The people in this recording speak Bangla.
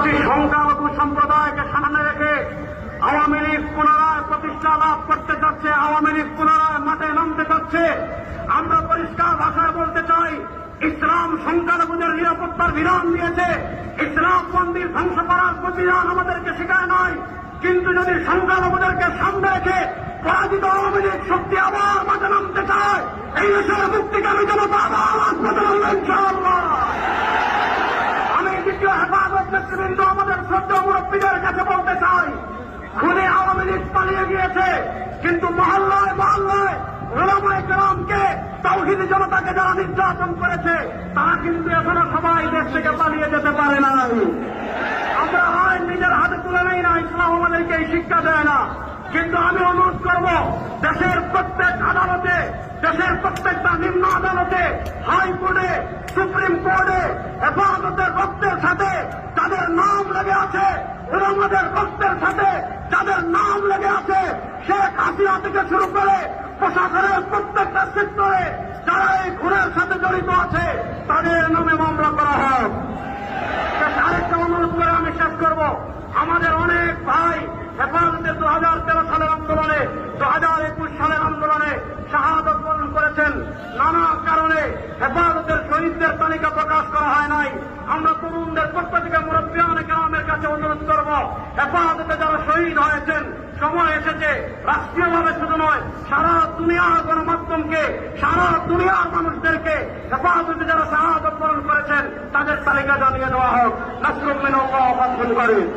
সংখ্যালঘু সম্প্রদায়কে সামনে রেখে আওয়ামী লীগ পুনরায় প্রতিষ্ঠা লাভ করতে চাচ্ছে, আওয়ামী লীগ পুনরায় মাঠে নামতে চাচ্ছে। আমরা পরিষ্কার ভাষায় বলতে চাই, ইসলাম সংখ্যালঘুদের নিরাপত্তার বিধান দিয়েছে, ইসলাম মন্দির ধ্বংস করার প্রতিদান আমাদেরকে শেখায় নয়। কিন্তু যদি সংখ্যালঘুদেরকে সামনে রেখে পরাজিত আওয়ামী লীগ শক্তি আবার মাঠে নামতে চায়, এই দেশের মুক্তিকামী জনতা আবার মাঠে নামবে ইনশাআল্লাহ। আমি দ্বিতীয় হেফাজত নেতৃবৃন্দ আমাদের শ্রদ্ধেয় মুরব্বীদের কাছে বলতে চাই, খুনে আওয়ামী লীগ পালিয়ে গিয়েছে, কিন্তু মহল্লায় মহল্লায় ওলামায়ে কেরামকে তাওহীদি জনতাকে যারা নির্যাতন করেছে তারা কিন্তু এখনো সবাই দেশ থেকে পালিয়ে যেতে পারে না। আমরা আইন নিজের হাতে তুলে নেই না, ইসলাম আমাদেরকে এই শিক্ষা দেয় না। কিন্তু আমি অনুরোধ করব, দেশের প্রত্যেক আদালতে, দেশের প্রত্যেকটা নিম্ন আদালতে, হাইকোর্টে, সুপ্রিম কোর্টে হেফাজতের রক্তের সাথে যাদের নাম লেগে আছে, ওলামাদের রক্তের সাথে যাদের নাম লেগে আছে, শেখ হাসিনা থেকে শুরু করে প্রশাসনের প্রত্যেকটা সেক্টরে যারা এই খুনের সাথে জড়িত আছে তাদের নামে মামলা করা হোক। আরেকটা অনুরোধ করে আমি শেষ করব, আমাদের অনেক ভাই হেফাজতে 2013 সালের আন্দোলনে, 2021 সালের আন্দোলনে শাহাদত বরণ করেছেন। নানা কারণে হেফাজতের শহীদদের তালিকা প্রকাশ করা হয় নাই। আমরা তরুণদের পক্ষ থেকে মুরব্বিয়ানে কেরামের কাছে অনুরোধ করব, হেফাজতে যারা শহীদ হয়েছেন, সময় এসেছে রাষ্ট্রীয়ভাবে শুধু নয়, সারা দুনিয়ার গণমাধ্যমকে, সারা দুনিয়ার মানুষদেরকে হেফাজতে যারা শাহাদত বরণ করেছেন তাদের তালিকা জানিয়ে দেওয়া হোক। নাসরুম মিনাল্লাহ ওয়া ফাতহুন করিম।